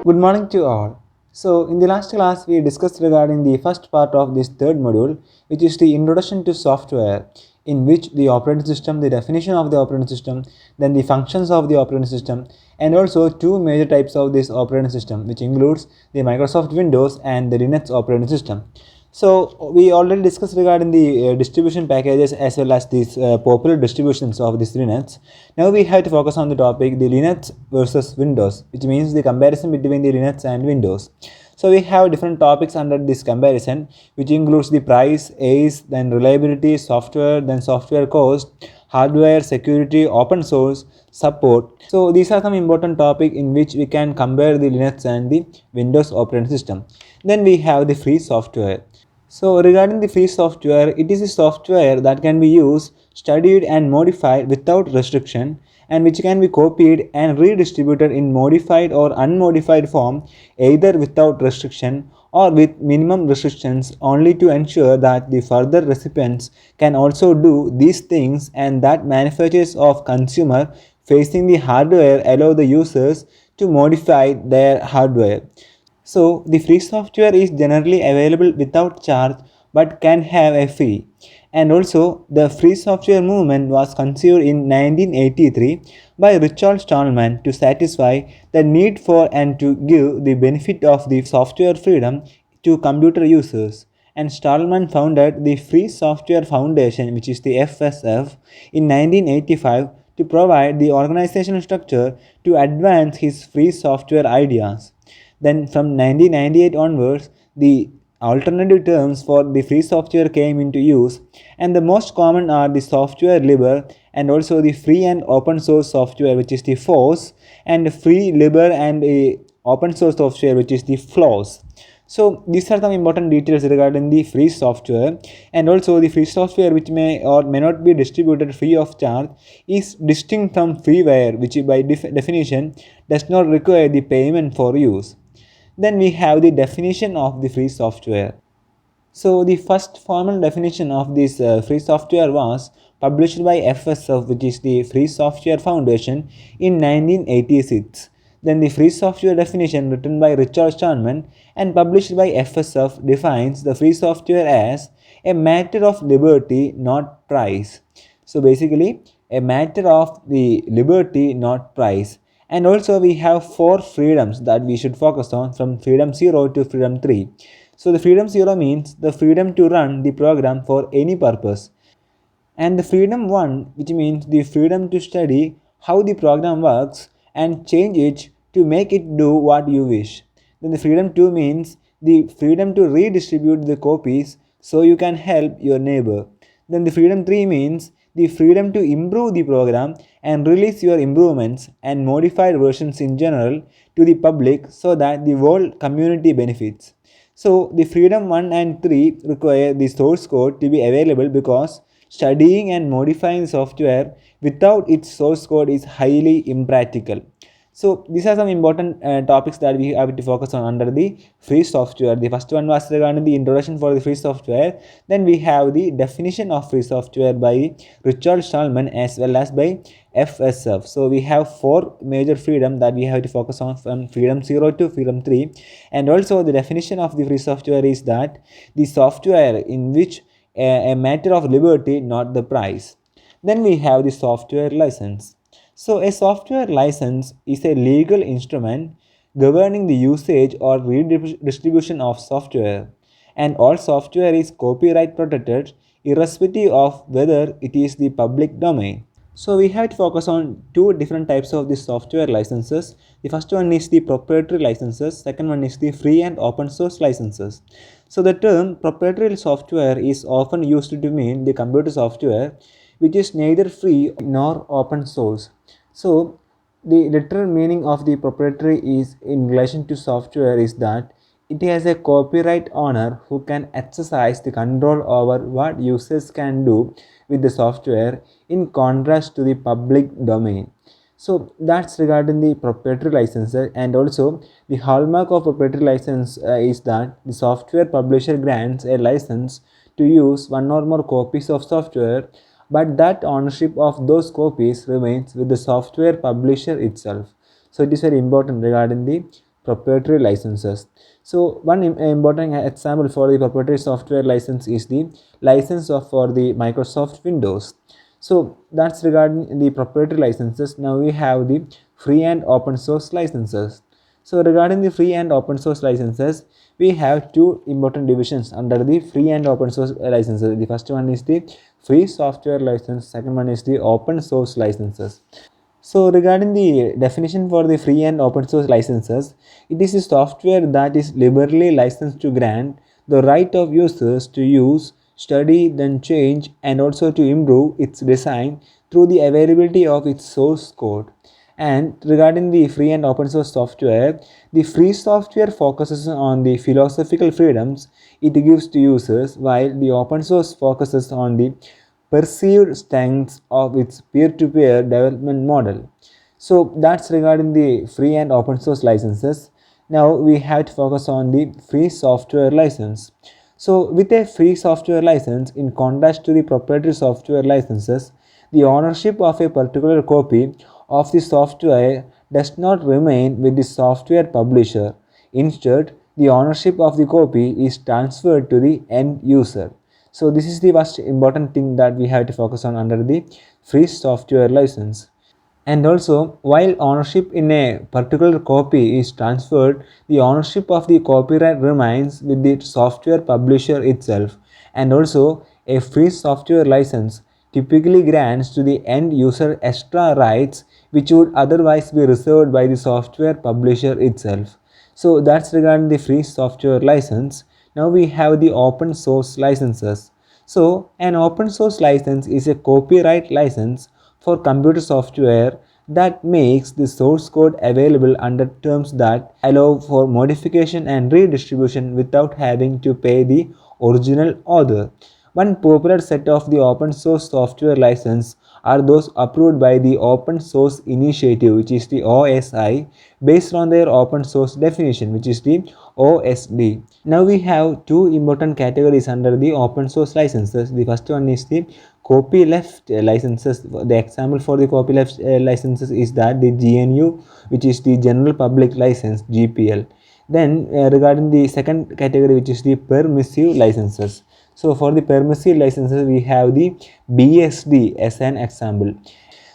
Good morning to all. So, in the last class, we discussed regarding the first part of this third module, which is the introduction to software, in which the operating system, the definition of the operating system, then the functions of the operating system, and also two major types of this operating system, which includes the Microsoft Windows and the Linux operating system. So we already discussed regarding the distribution packages as well as these popular distributions of this Linux. Now we have to focus on the topic the Linux versus Windows, which means the comparison between the Linux and Windows. So we have different topics under this comparison, which includes the price, age, then reliability, software, then software cost, hardware, security, open source, support. So these are some important topics in which we can compare the Linux and the Windows operating system. Then we have the free software. So regarding the free software, it is a software that can be used, studied and modified without restriction, and which can be copied and redistributed in modified or unmodified form either without restriction or with minimum restrictions, only to ensure that the further recipients can also do these things, and that manufacturers of consumer facing the hardware allow the users to modify their hardware. So the free software is generally available without charge but can have a fee. And also the free software movement was conceived in 1983 by Richard Stallman to satisfy the need for and to give the benefit of the software freedom to computer users. And Stallman founded the Free Software Foundation, which is the FSF, in 1985 to provide the organizational structure to advance his free software ideas. Then from 1998 onwards, the alternative terms for the free software came into use, and the most common are the software libre and also the free and open source software, which is the FOSS, and free libre and open source software, which is the FLOSS. So these are some important details regarding the free software. And also the free software which may or may not be distributed free of charge is distinct from freeware, which by definition does not require the payment for use. Then we have the definition of the free software. So the first formal definition of this free software was published by FSF, which is the Free Software Foundation, in 1986. Then the free software definition written by Richard Stallman and published by FSF defines the free software as a matter of liberty, not price. So basically, a matter of the liberty, not price. And also we have four freedoms that we should focus on, from freedom 0 to freedom 3. So the freedom 0 means the freedom to run the program for any purpose, and the freedom 1, which means the freedom to study how the program works and change it to make it do what you wish. Then the freedom 2 means the freedom to redistribute the copies so you can help your neighbor. Then the freedom 3 means the freedom to improve the program and release your improvements and modified versions in general to the public so that the whole community benefits. So the freedom 1 and 3 require the source code to be available, because studying and modifying software without its source code is highly impractical. So these are some important topics that we have to focus on under the free software. The first one was regarding the introduction for the free software. Then we have the definition of free software by Richard Stallman as well as by FSF. So we have four major freedom that we have to focus on, from freedom 0 to freedom 3. And also the definition of the free software is that the software in which a matter of liberty, not the price. Then we have the software license. So a software license is a legal instrument governing the usage or redistribution of software, and all software is copyright protected irrespective of whether it is the public domain. So we have to focus on two different types of the software licenses. The first one is the proprietary licenses, second one is the free and open source licenses. So the term proprietary software is often used to mean the computer software which is neither free nor open source. So the literal meaning of the proprietary is in relation to software is that it has a copyright owner who can exercise the control over what users can do with the software, in contrast to the public domain. So that's regarding the proprietary license. And also the hallmark of proprietary license is that the software publisher grants a license to use one or more copies of software, but that ownership of those copies remains with the software publisher itself. So it is very important regarding the proprietary licenses. So one important example for the proprietary software license is the license for the Microsoft Windows. So that's regarding the proprietary licenses. Now we have the free and open source licenses. So regarding the free and open source licenses, we have two important divisions under the free and open source licenses. The first one is the free software license, second one is the open source licenses. So regarding the definition for the free and open source licenses, it is a software that is liberally licensed to grant the right of users to use, study, then change, and also to improve its design through the availability of its source code. And regarding the free and open source software, the free software focuses on the philosophical freedoms it gives to users, while the open source focuses on the perceived strengths of its peer-to-peer development model. So that's regarding the free and open source licenses. Now we have to focus on the free software license. So with a free software license, in contrast to the proprietary software licenses, the ownership of a particular copy of the software does not remain with the software publisher. Instead, the ownership of the copy is transferred to the end user. So this is the most important thing that we have to focus on under the free software license. And also, while ownership in a particular copy is transferred, the ownership of the copyright remains with the software publisher itself. And also, a free software license typically grants to the end user extra rights which would otherwise be reserved by the software publisher itself. So that's regarding the free software license. Now we have the open source licenses. So an open source license is a copyright license for computer software that makes the source code available under terms that allow for modification and redistribution without having to pay the original author. One popular set of the open source software license are those approved by the Open Source Initiative, which is the OSI, based on their open source definition, which is the OSD. Now we have two important categories under the open source licenses. The first one is the copyleft licenses. The example for the copyleft licenses is that the GNU, which is the General Public License, GPL. Then regarding the second category, which is the permissive licenses. So for the permissive licenses, we have the BSD as an example.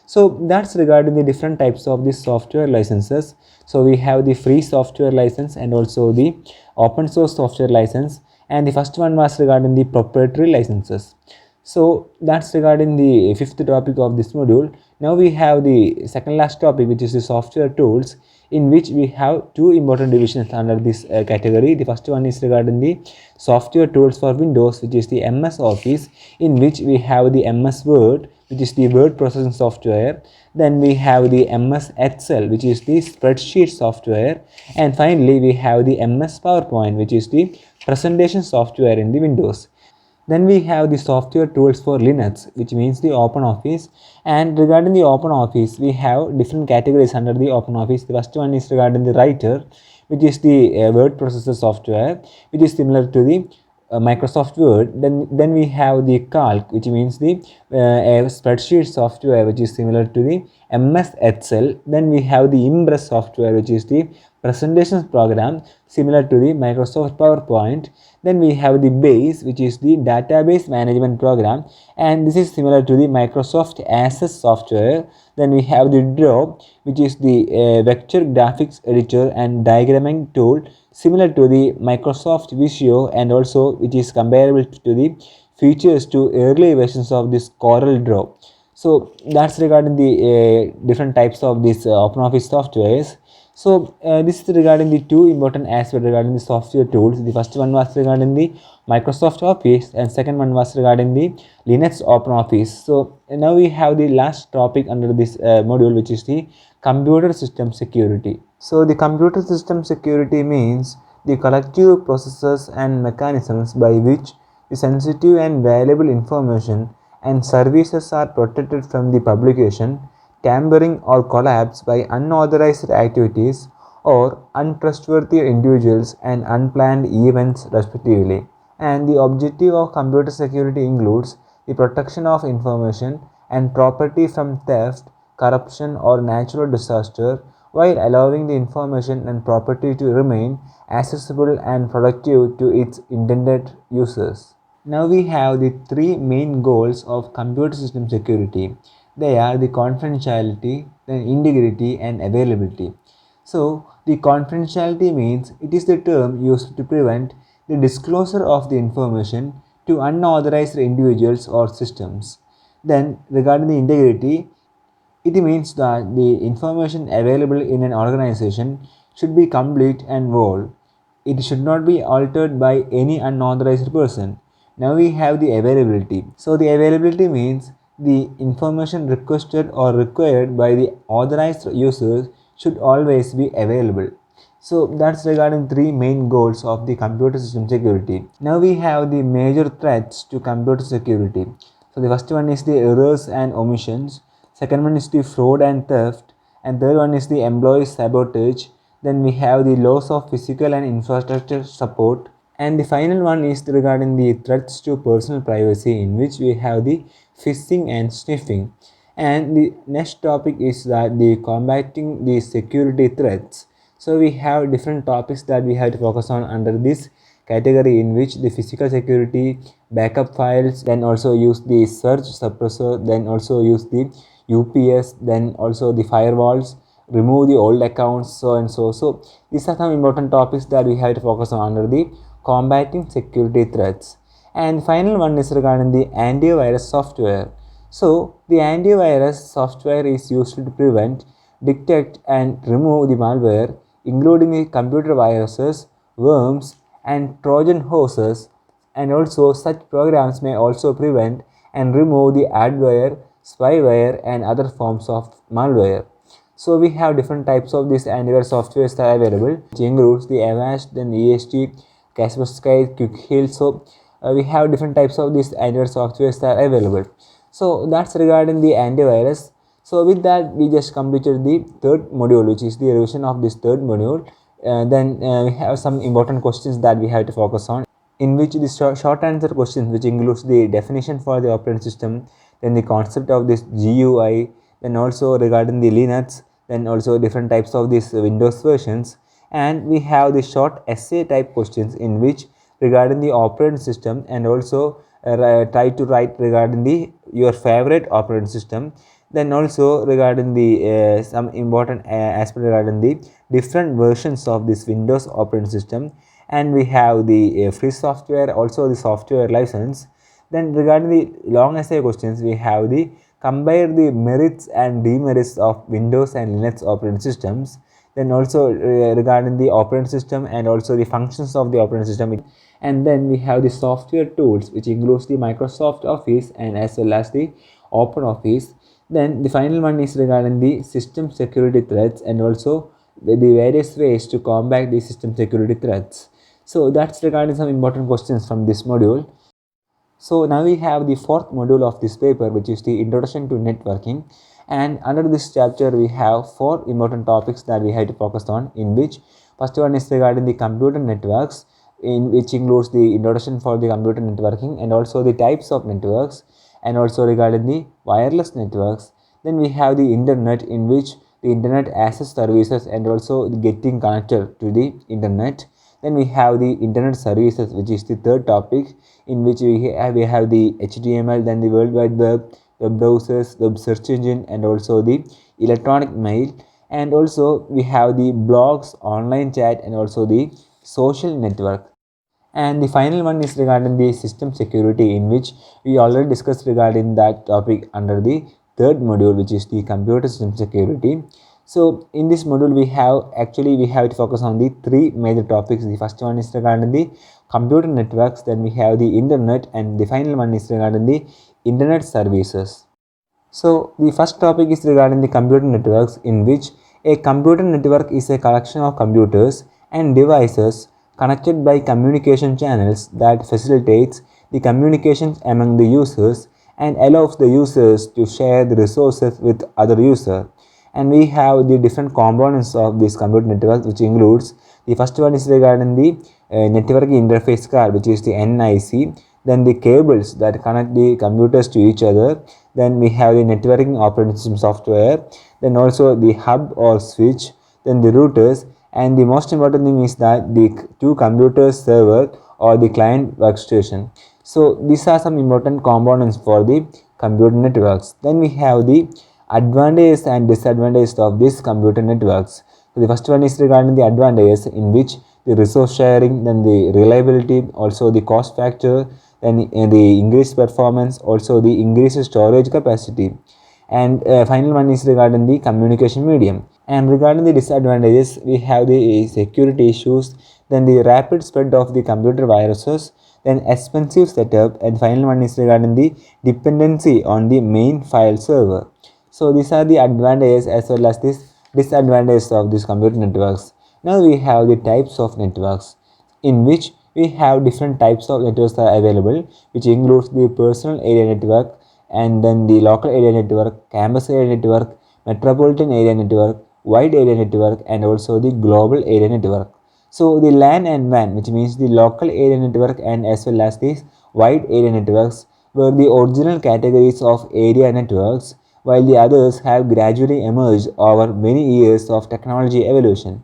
So that's regarding the different types of the software licenses. So we have the free software license and also the open source software license, and the first one was regarding the proprietary licenses. So that's regarding the fifth topic of this module. Now we have the second last topic, which is the software tools, in which we have two important divisions under this category. The first one is regarding the software tools for Windows, which is the MS Office, in which we have the MS Word, which is the word processing software. Then we have the MS Excel, which is the spreadsheet software. And finally, we have the MS PowerPoint, which is the presentation software in the Windows. Then we have the software tools for Linux, which means the OpenOffice. And regarding the OpenOffice, we have different categories under the OpenOffice. The first one is regarding the Writer, which is the word processor software, which is similar to the Microsoft Word. Then we have the Calc, which means the spreadsheet software, which is similar to the MS Excel. Then we have the Impress software, which is the presentations program similar to the Microsoft PowerPoint. Then we have the Base, which is the database management program, and this is similar to the Microsoft Access software. Then we have the Draw, which is the vector graphics editor and diagramming tool similar to the Microsoft Visio, and also which is comparable to the features to early versions of this Corel Draw. So that's regarding the different types of these OpenOffice softwares. So this is regarding the two important aspects regarding the software tools. The first one was regarding the Microsoft Office, and second one was regarding the Linux OpenOffice. So now we have the last topic under this module, which is the computer system security. So the computer system security means the collective processes and mechanisms by which the sensitive and valuable information and services are protected from the publication, tampering, or collapse by unauthorized activities or untrustworthy individuals and unplanned events respectively. And the objective of computer security includes the protection of information and property from theft, corruption, or natural disaster, while allowing the information and property to remain accessible and productive to its intended users. Now we have the three main goals of computer system security. They are the confidentiality, then integrity and availability. So the confidentiality means it is the term used to prevent the disclosure of the information to unauthorized individuals or systems. Then regarding the integrity, it means that the information available in an organization should be complete and whole. It should not be altered by any unauthorized person. Now we have the availability. So the availability means the information requested or required by the authorized users should always be available. So that's regarding three main goals of the computer system security. Now we have the major threats to computer security. So the first one is the errors and omissions. Second one is the fraud and theft. And third one is the employee sabotage. Then we have the loss of physical and infrastructure support. And the final one is regarding the threats to personal privacy, in which we have the phishing and sniffing. And the next topic is that the combating the security threats. So we have different topics that we have to focus on under this category, in which the physical security, backup files, then also use the surge suppressor, then also use the UPS, then also the firewalls, remove the old accounts, so and so. So these are some important topics that we have to focus on under the combating security threats. And final one is regarding the antivirus software. So the antivirus software is used to prevent, detect and remove the malware, including the computer viruses, worms and Trojan horses, and also such programs may also prevent and remove the adware, spyware and other forms of malware. So we have different types of these antivirus softwares that are available, which includes the Avast, then EST, Kaspersky, Quickheal. So we have different types of these antivirus softwares that are available. So that's regarding the antivirus. So with that, we just completed the third module, which is the revision of this third module. Then we have some important questions that we have to focus on, in which the short answer questions, which includes the definition for the operating system, then the concept of this GUI, then also regarding the Linux, then also different types of these Windows versions, and we have the short essay type questions, in which regarding the operating system, and also try to write regarding the your favorite operating system. Then also regarding the some important aspect regarding the different versions of this Windows operating system, and we have the free software, also the software license. Then regarding the long essay questions, we have the compare the merits and demerits of Windows and Linux operating systems. Then also regarding the operating system and also the functions of the operating system. And then we have the software tools, which includes the Microsoft Office and as well as the OpenOffice. Then the final one is regarding the system security threats, and also the various ways to combat the system security threats. So that's regarding some important questions from this module. So now we have the fourth module of this paper, which is the introduction to networking. And under this chapter, we have four important topics that we have to focus on, in which first one is regarding the computer networks, in which includes the introduction for the computer networking and also the types of networks, and also regarding the wireless networks. Then we have the internet, in which the internet access services and also getting connected to the internet. Then we have the internet services, which is the third topic, in which we have the HTML, then the World Wide Web, web browsers, web search engine, and also the electronic mail. And also we have the blogs, online chat, and also the social network. And the final one is regarding the system security, in which we already discussed regarding that topic under the third module, which is the computer system security. So in this module, we have to focus on the three major topics. The first one is regarding the computer networks, then we have the internet, and the final one is regarding the internet services. So the first topic is regarding the computer networks, in which a computer network is a collection of computers and devices connected by communication channels that facilitates the communications among the users and allows the users to share the resources with other users. And we have the different components of this computer network, which includes the first one is regarding the network interface card, which is the NIC. Then the cables that connect the computers to each other. Then we have the networking operating system software. Then also the hub or switch. then the routers, and the most important thing is that the two computers server or the client workstation. So these are some important components for the computer networks. Then we have the advantages and disadvantages of these computer networks. So the first one is regarding the advantages, in which the resource sharing, then the reliability, also the cost factor, then the increased performance, also the increased storage capacity. And final one is regarding the communication medium. And regarding the disadvantages, we have the security issues, then the rapid spread of the computer viruses, then expensive setup, and final one is regarding the dependency on the main file server. So these are the advantages as well as this disadvantages of these computer networks. Now we have the types of networks, in which we have different types of networks are available, which includes the personal area network, and then the local area network, campus area network, metropolitan area network, wide area network, and also the global area network. So the LAN and WAN, which means the local area network and as well as these wide area networks, were the original categories of area networks, while the others have gradually emerged over many years of technology evolution.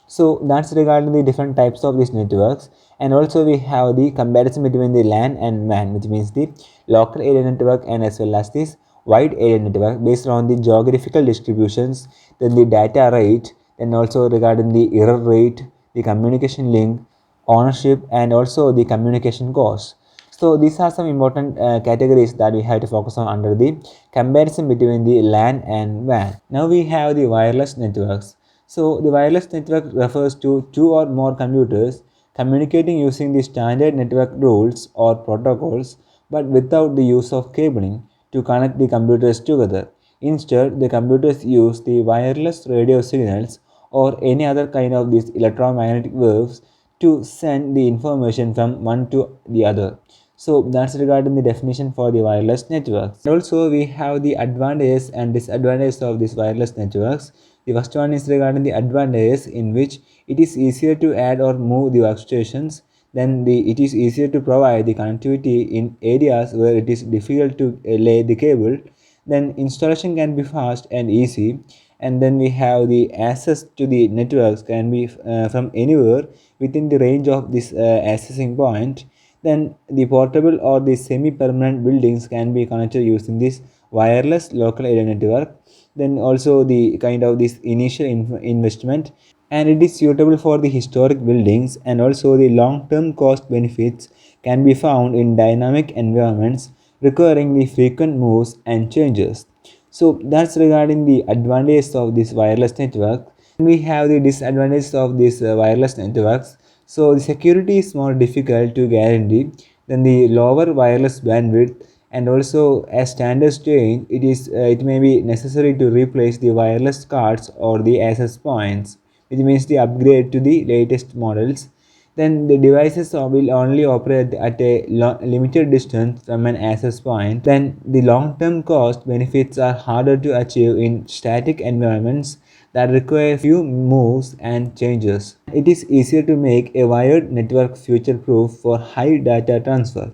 So that's regarding the different types of these networks. And also we have the comparison between the LAN and WAN, which means the local area network and as well as this wide area network, based on the geographical distributions, then the data rate, then also regarding the error rate, the communication link, ownership, and also the communication cost. So these are some important categories that we have to focus on under the comparison between the LAN and WAN. Now we have the wireless networks. So the wireless network refers to two or more computers communicating using the standard network rules or protocols, but without the use of cabling to connect the computers together. Instead, the computers use the wireless radio signals or any other kind of these electromagnetic waves to send the information from one to the other. So that's regarding the definition for the wireless networks. Also, we have the advantages and disadvantages of these wireless networks. The first one is regarding the advantages, in which it is easier to add or move the workstations. Then it is easier to provide the connectivity in areas where it is difficult to lay the cable. Then installation can be fast and easy. And then we have the access to the networks can be from anywhere within the range of this accessing point. Then the portable or the semi-permanent buildings can be connected using this wireless local area network. Then also the kind of this initial investment, and it is suitable for the historic buildings, and also the long-term cost benefits can be found in dynamic environments requiring the frequent moves and changes. So that's regarding the advantages of this wireless network. And we have the disadvantages of these wireless networks. So the security is more difficult to guarantee than the lower wireless bandwidth, and also as standards change, it may be necessary to replace the wireless cards or the access points, which means the upgrade to the latest models. Then the devices will only operate at a limited distance from an access point. Then the long-term cost benefits are harder to achieve in static environments that require few moves and changes. It is easier to make a wired network future-proof for high data transfer.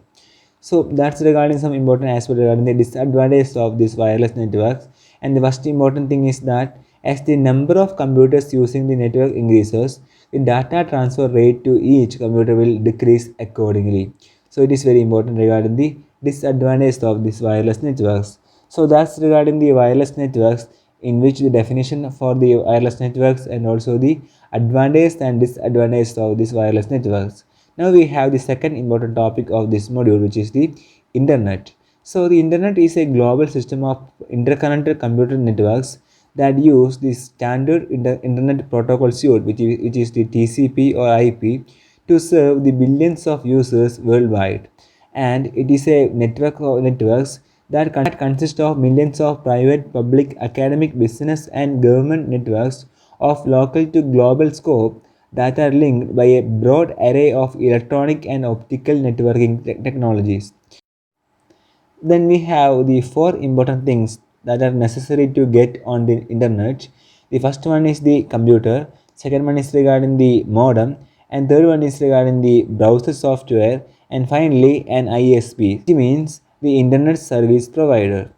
So that's regarding some important aspect regarding the disadvantages of these wireless networks. And the first important thing is that as the number of computers using the network increases, the data transfer rate to each computer will decrease accordingly. So it is very important regarding the disadvantages of these wireless networks. So that's regarding the wireless networks, in which the definition for the wireless networks and also the advantages and disadvantages of these wireless networks. Now we have the second important topic of this module, which is the internet. So the internet is a global system of interconnected computer networks that use the standard internet protocol suite, which is the TCP or IP, to serve the billions of users worldwide. And it is a network of networks that consist of millions of private, public, academic, business, and government networks of local to global scope that are linked by a broad array of electronic and optical networking technologies. Then we have the four important things that are necessary to get on the internet. The first one is the computer, second one is regarding the modem, and third one is regarding the browser software, and finally an ISP, which means the internet service provider.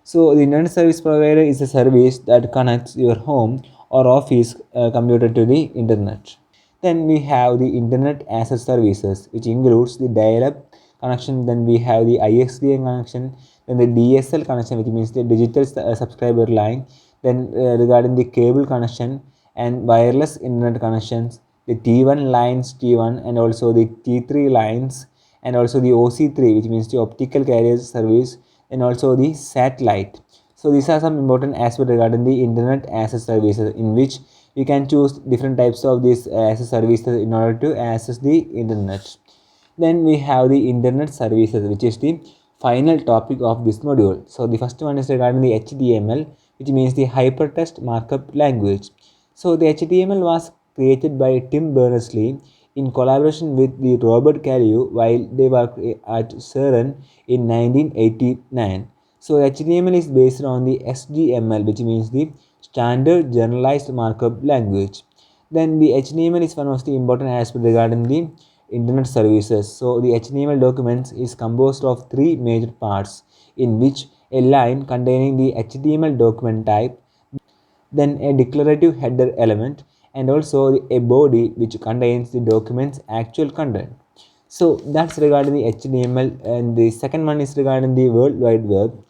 So the internet service provider is a service that connects your home or office computer to the internet. Then we have the internet as a services, which includes the dial-up connection. Then we have the ISDN connection, then the DSL connection, which means the digital subscriber line. Then regarding the cable connection and wireless internet connections, the T1 lines, T1, and also the T3 lines, and also the OC3, which means the optical carrier service, and also the satellite. So these are some important aspects regarding the internet as a service, in which you can choose different types of these as a services in order to access the internet. Then we have the internet services, which is the final topic of this module. So the first one is regarding the HTML, which means the hypertext markup language. So the HTML was created by Tim Berners-Lee in collaboration with the Robert Callue while they worked at CERN in 1989. So HTML is based on the SGML, which means the Standard Generalized Markup Language. Then the HTML is one of the important aspects regarding the internet services. So the HTML documents is composed of three major parts, in which a line containing the HTML document type, then a declarative header element, and also a body which contains the document's actual content. So that's regarding the HTML. And the second one is regarding the World Wide Web.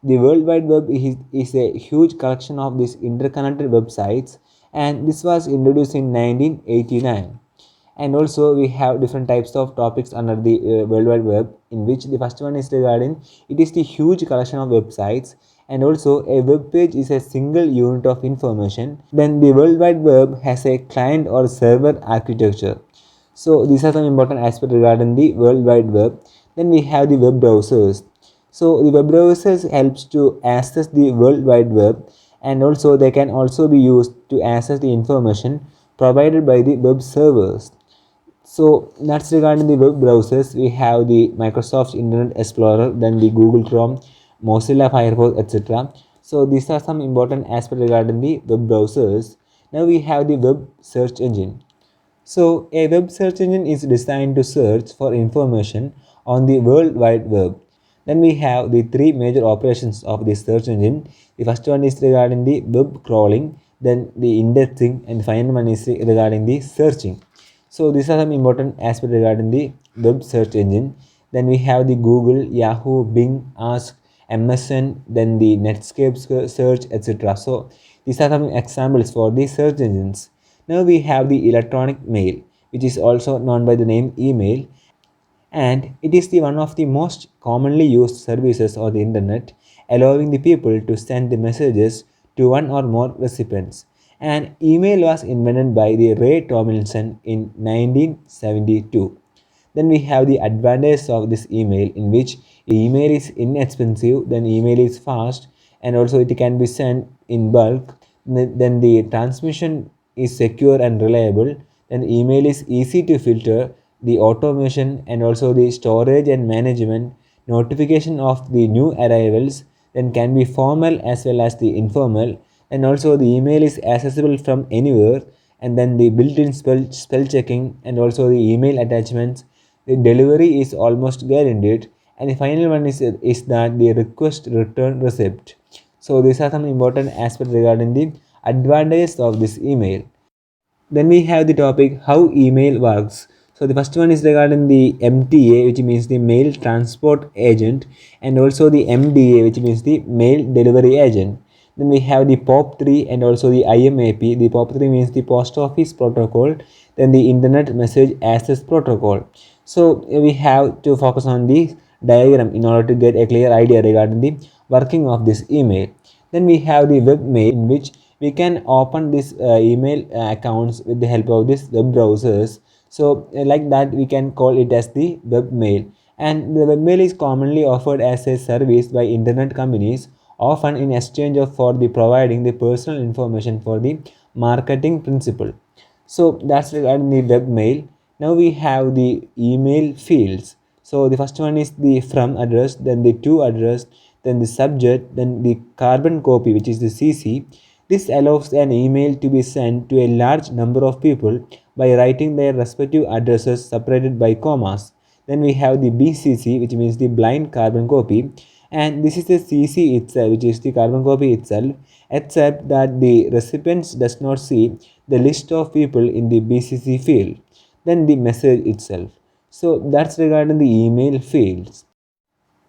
The World Wide Web is a huge collection of these interconnected websites, and this was introduced in 1989. And also we have different types of topics under the World Wide Web, in which the first one is regarding it is the huge collection of websites, and also a web page is a single unit of information. Then the World Wide Web has a client or server architecture. So these are some important aspects regarding the World Wide Web. Then we have the web browsers. So the web browsers helps to access the World Wide Web, and also they can also be used to access the information provided by the web servers. So that's regarding the web browsers. We have the Microsoft Internet Explorer, then the Google Chrome, Mozilla Firefox, etc. So these are some important aspects regarding the web browsers. Now we have the web search engine. So a web search engine is designed to search for information on the World Wide Web. Then we have the three major operations of the search engine. The first one is regarding the web crawling, then the indexing, and the final one is regarding the searching. So these are some important aspects regarding the web search engine. Then we have the Google, Yahoo, Bing, Ask, MSN, then the Netscape search, etc. So these are some examples for the search engines. Now we have the electronic mail, which is also known by the name email, and it is the one of the most commonly used services on the internet, allowing the people to send the messages to one or more recipients. And email was invented by the Ray Tomlinson in 1972. Then we have the advantages of this email, in which email is inexpensive, then email is fast, and also it can be sent in bulk. Then the transmission is secure and reliable. Then email is easy to filter, the automation, and also the storage and management, notification of the new arrivals, then can be formal as well as the informal. And also the email is accessible from anywhere, and then the built-in spell checking, and also the email attachments, the delivery is almost guaranteed. And the final one is that the request return receipt. So these are some important aspects regarding the advantages of this email. Then we have the topic how email works. So the first one is regarding the MTA, which means the mail transport agent, and also the MDA, which means the mail delivery agent. Then we have the POP3 and also the IMAP. The POP3 means the post office protocol, then the internet message access protocol. So we have to focus on the diagram in order to get a clear idea regarding the working of this email. Then we have the web mail, in which we can open this email accounts with the help of this web browsers. So like that we can call it as the web mail. And the web mail is commonly offered as a service by internet companies, often in exchange for the providing the personal information for the marketing principle. So that's regarding the web mail. Now we have the email fields. So the first one is the from address, then the to address, then the subject, then the carbon copy, which is the CC. This allows an email to be sent to a large number of people by writing their respective addresses separated by commas. Then we have the BCC, which means the blind carbon copy, and this is the CC itself, which is the carbon copy itself, except that the recipients does not see the list of people in the BCC field, then the message itself. So that's regarding the email fields.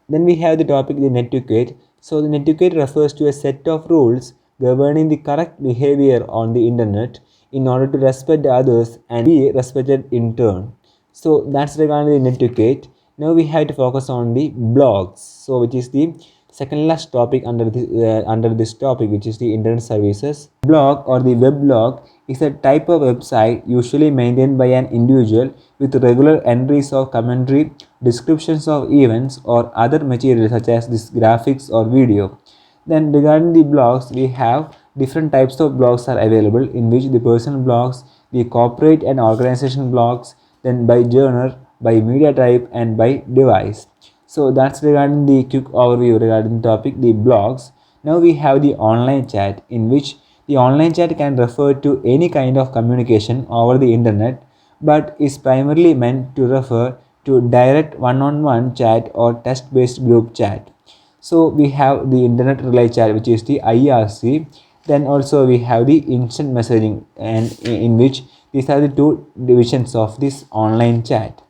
Then we have the topic the netiquette. So the netiquette refers to a set of rules governing the correct behavior on the internet in order to respect others and be respected in turn. So that's regarding the netiquette. Now we have to focus on the blogs. So which is the second last topic under this topic, which is the internet services. Blog or the weblog is a type of website usually maintained by an individual with regular entries of commentary, descriptions of events, or other material such as this graphics or video. Then regarding the blogs, we have different types of blogs are available, in which the personal blogs, the corporate and organization blogs, then by genre, by media type, and by device. So that's regarding the quick overview regarding the topic the blogs. Now we have the online chat, in which the online chat can refer to any kind of communication over the internet, but is primarily meant to refer to direct one-on-one chat or text-based group chat. So we have the internet relay chat, which is the IRC. Then also we have the instant messaging, and in which these are the two divisions of this online chat.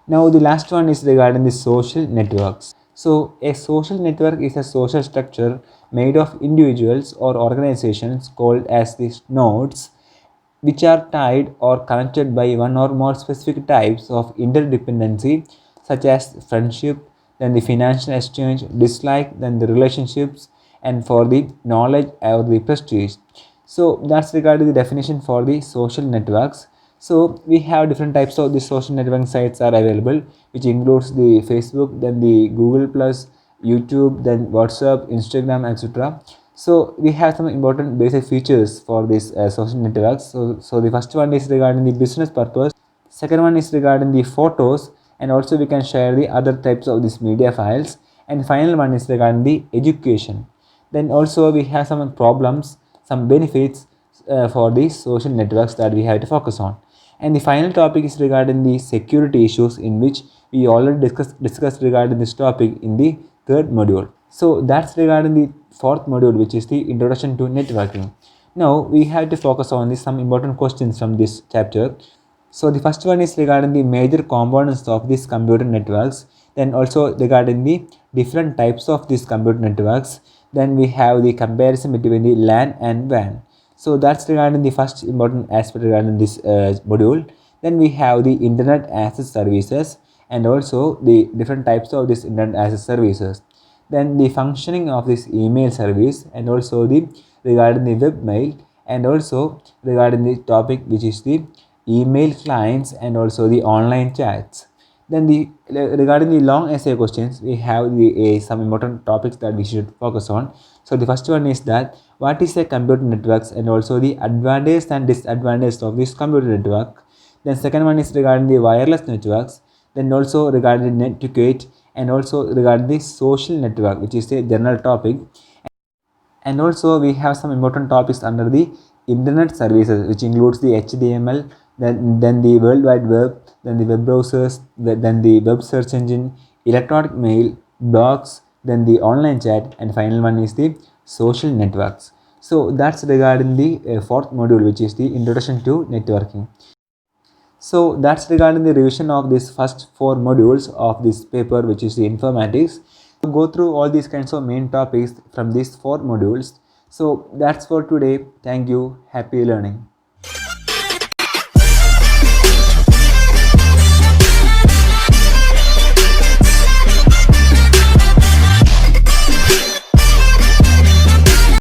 Now the last one is regarding the social networks. So a social network is a social structure made of individuals or organizations called as these nodes, which are tied or connected by one or more specific types of interdependency, such as friendship, then the financial exchange, dislike, then the relationships, and for the knowledge or the prestige. So that's regarding the definition for the social networks. So we have different types of the social networking sites are available, which includes the Facebook, then the Google Plus, YouTube, then WhatsApp, Instagram, etc. So we have some important basic features for these social networks. So the first one is regarding the business purpose. Second one is regarding the photos, and also we can share the other types of these media files. And final one is regarding the education. Then also we have some problems, some benefits for these social networks that we have to focus on. And the final topic is regarding the security issues, in which we already discussed regarding this topic in the third module. So that's regarding the fourth module, which is the introduction to networking. Now we have to focus on some important questions from this chapter. So the first one is regarding the major components of these computer networks, then also regarding the different types of these computer networks. Then we have the comparison between the LAN and WAN. So that's regarding the first important aspect regarding this module. Then we have the internet access services, and also the different types of this internet access services. Then the functioning of this email service, and also the regarding the web mail, and also regarding the topic which is the email clients, and also the online chats. Then the regarding the long essay questions, we have the some important topics that we should focus on. So the first one is that what is a computer networks, and also the advantages and disadvantages of this computer network. Then second one is regarding the wireless networks. Then also regarding the netiquette, and also regarding the social network, which is a general topic. And also we have some important topics under the internet services, which includes the HTML, then the World Wide Web, then the web browsers, then the web search engine, electronic mail, blogs, then the online chat, and final one is the social networks. So that's regarding the fourth module, which is the introduction to networking. So that's regarding the revision of these first four modules of this paper, which is the informatics. Go through all these kinds of main topics from these four modules. So that's for today. Thank you. Happy learning.